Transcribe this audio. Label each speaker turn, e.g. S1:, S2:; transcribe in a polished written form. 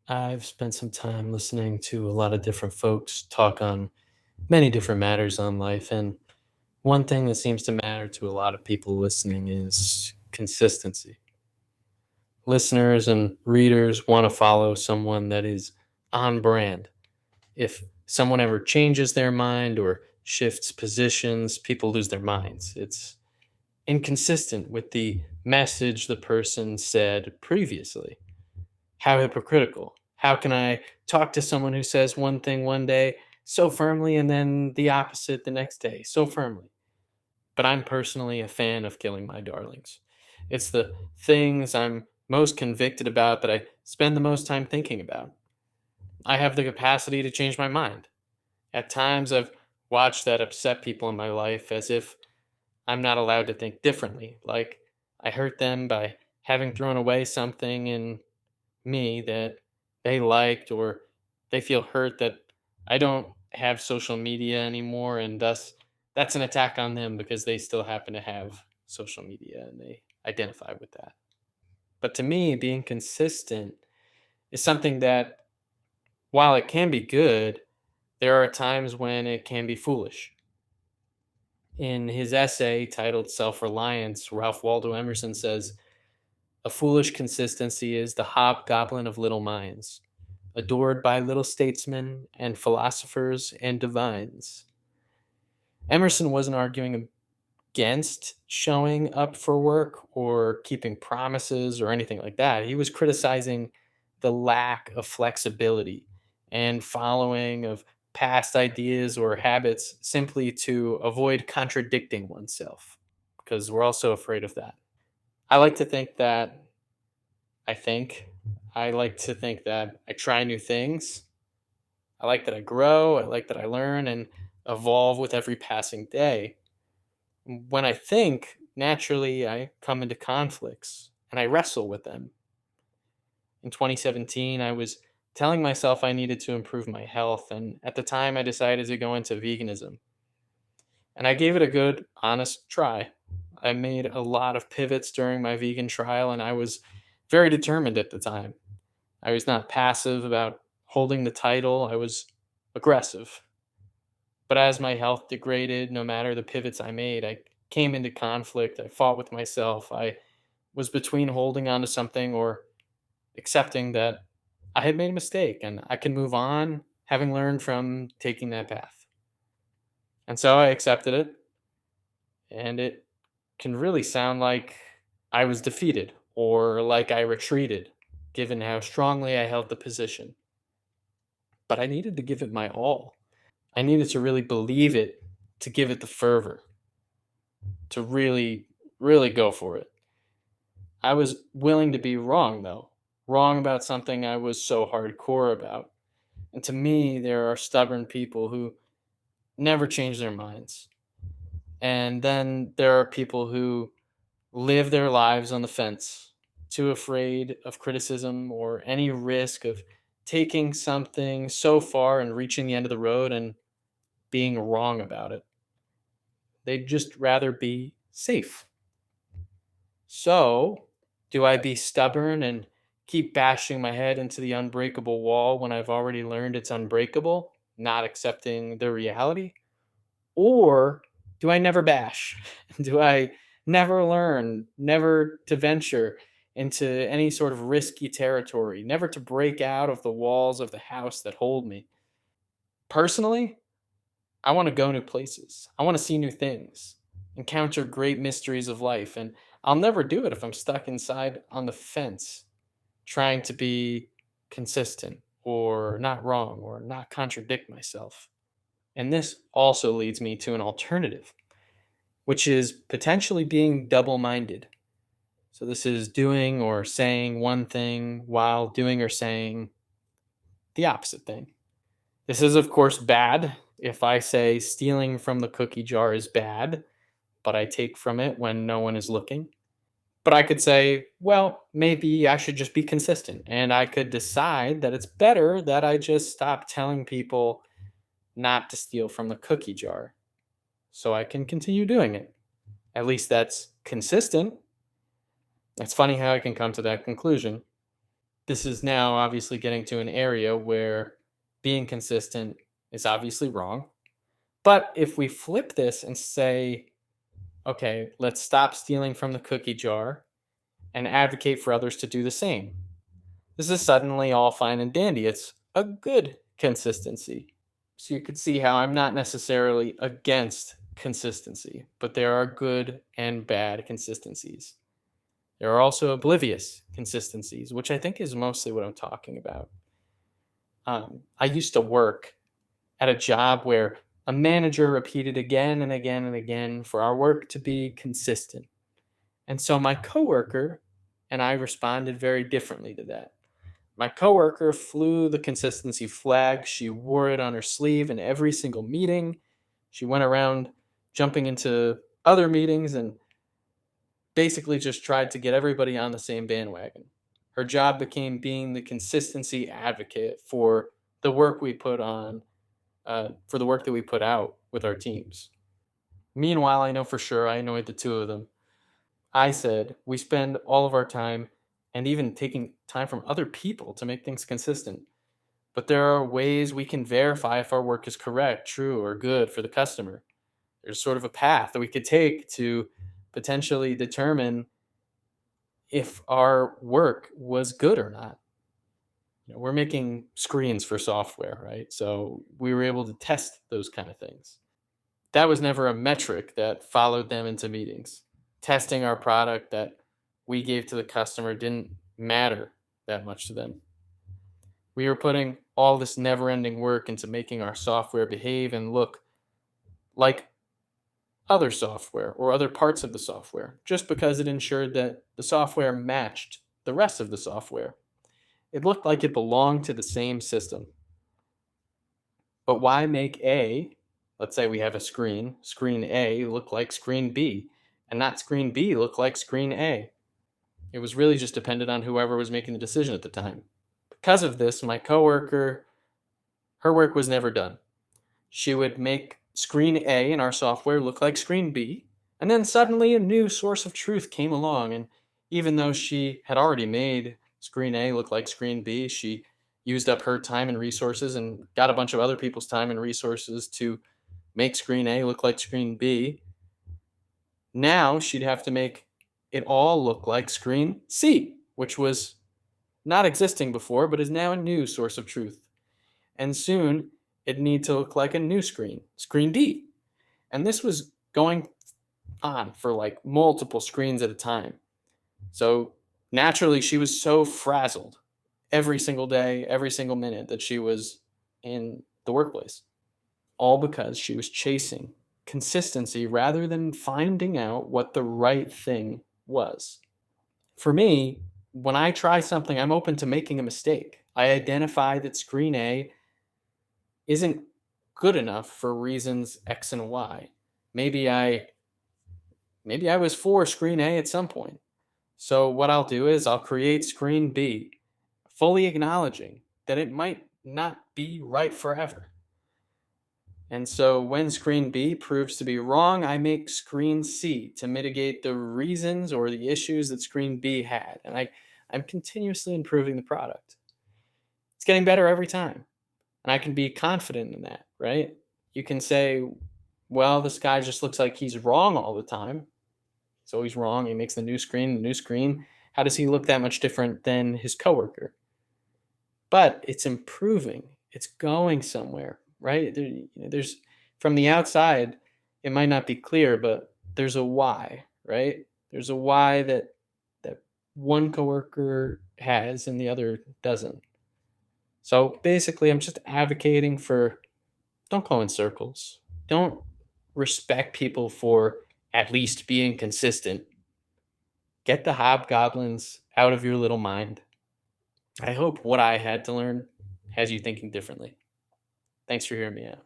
S1: I've spent some time listening to a lot of different folks talk on many different matters on life. And one thing that seems to matter to a lot of people listening is consistency. Listeners and readers want to follow someone that is on brand. If someone ever changes their mind or shifts positions, people lose their minds. It's inconsistent with the message the person said previously. How hypocritical. How can I talk to someone who says one thing one day so firmly and then the opposite the next day so firmly? But I'm personally a fan of killing my darlings. It's the things I'm most convicted about that I spend the most time thinking about. I have the capacity to change my mind. At times, I've watched that upset people in my life as if I'm not allowed to think differently, like I hurt them by having thrown away something in me that they liked, or they feel hurt that I don't have social media anymore, and thus that's an attack on them because they still happen to have social media and they identify with that. But to me, being consistent is something that, while it can be good, there are times when it can be foolish. In his essay titled Self Reliance, Ralph Waldo Emerson says, "A foolish consistency is the hobgoblin of little minds, adored by little statesmen and philosophers and divines." Emerson wasn't arguing against showing up for work or keeping promises or anything like that. He was criticizing the lack of flexibility and following of past ideas or habits simply to avoid contradicting oneself, because we're also afraid of that. I like to think that I think I like to think that I try new things. I like that I grow. I like that I learn and evolve with every passing day. When I think, naturally, I come into conflicts and I wrestle with them. In 2017, I was telling myself I needed to improve my health, and at the time, I decided to go into veganism. And I gave it a good, honest try. I made a lot of pivots during my vegan trial, and I was very determined at the time. I was not passive about holding the title, I was aggressive. But as my health degraded, no matter the pivots I made, I came into conflict. I fought with myself. I was between holding on to something or accepting that I had made a mistake and I can move on, having learned from taking that path. And so I accepted it, and it can really sound like I was defeated or like I retreated, given how strongly I held the position. But I needed to give it my all. I needed to really believe it, to give it the fervor, to really, really go for it. I was willing to be wrong, though, wrong about something I was so hardcore about. And to me, there are stubborn people who never change their minds. And then there are people who live their lives on the fence, too afraid of criticism or any risk of taking something so far and reaching the end of the road and being wrong about it. They'd just rather be safe. So, do I be stubborn and keep bashing my head into the unbreakable wall when I've already learned it's unbreakable, not accepting the reality? Or do I never bash? Do I never learn, never to venture into any sort of risky territory, never to break out of the walls of the house that hold me? Personally, I want to go new places. I want to see new things, encounter great mysteries of life, and I'll never do it if I'm stuck inside on the fence, trying to be consistent or not wrong or not contradict myself. And this also leads me to an alternative, which is potentially being double minded. So, this is doing or saying one thing while doing or saying the opposite thing. This is, of course, bad. If I say stealing from the cookie jar is bad, but I take from it when no one is looking. But I could say, well, maybe I should just be consistent. And I could decide that it's better that I just stop telling people not to steal from the cookie jar so I can continue doing it. At least that's consistent. It's funny how I can come to that conclusion. This is now obviously getting to an area where being consistent is obviously wrong. But if we flip this and say, okay, let's stop stealing from the cookie jar and advocate for others to do the same, this is suddenly all fine and dandy. It's a good consistency. So you could see how I'm not necessarily against consistency, but there are good and bad consistencies. There are also oblivious consistencies, which I think is mostly what I'm talking about. I used to work at a job where a manager repeated again and again and again for our work to be consistent. And so my coworker and I responded very differently to that. My coworker flew the consistency flag. She wore it on her sleeve in every single meeting. She went around jumping into other meetings and basically just tried to get everybody on the same bandwagon. Her job became being the consistency advocate for the work we put on, for the work that we put out with our teams. Meanwhile, I know for sure I annoyed the two of them. I said we spend all of our time and even taking time from other people to make things consistent. But there are ways we can verify if our work is correct, true, or good for the customer. There's sort of a path that we could take to potentially determine if our work was good or not. We're making screens for software, right? So we were able to test those kind of things. That was never a metric that followed them into meetings. Testing our product that we gave to the customer didn't matter that much to them. We were putting all this never-ending work into making our software behave and look like other software or other parts of the software, just because it ensured that the software matched the rest of the software. It looked like it belonged to the same system. But why make A, let's say we have a screen A look like screen B, and not screen B look like screen A? It was really just dependent on whoever was making the decision at the time. Because of this, my coworker, her work was never done. She would make screen A in our software look like screen B, and then suddenly a new source of truth came along, and even though she had already made screen A look like screen B, she used up her time and resources and got a bunch of other people's time and resources to make screen A look like screen B. Now she'd have to make it all look like screen C, which was not existing before, but is now a new source of truth. And soon it'd need to look like a new screen, screen D. And this was going on for like multiple screens at a time. So naturally, she was so frazzled every single day, every single minute that she was in the workplace, all because she was chasing consistency rather than finding out what the right thing was. For me, when I try something, I'm open to making a mistake. I identify that screen A isn't good enough for reasons X and Y. Maybe I was for screen A at some point. So what I'll do is I'll create screen B, fully acknowledging that it might not be right forever. And so when screen B proves to be wrong, I make screen C to mitigate the reasons or the issues that screen B had. And I'm continuously improving the product. It's getting better every time. And I can be confident in that, right? You can say, well, this guy just looks like he's wrong all the time. He's always wrong. He makes the new screen. How does he look that much different than his coworker? But it's improving. It's going somewhere, right? There's from the outside, it might not be clear, but there's a why, right? There's a why that one coworker has and the other doesn't. So basically, I'm just advocating for don't go in circles. Don't respect people for at least being consistent. Get the hobgoblins out of your little mind. I hope what I had to learn has you thinking differently. Thanks for hearing me out.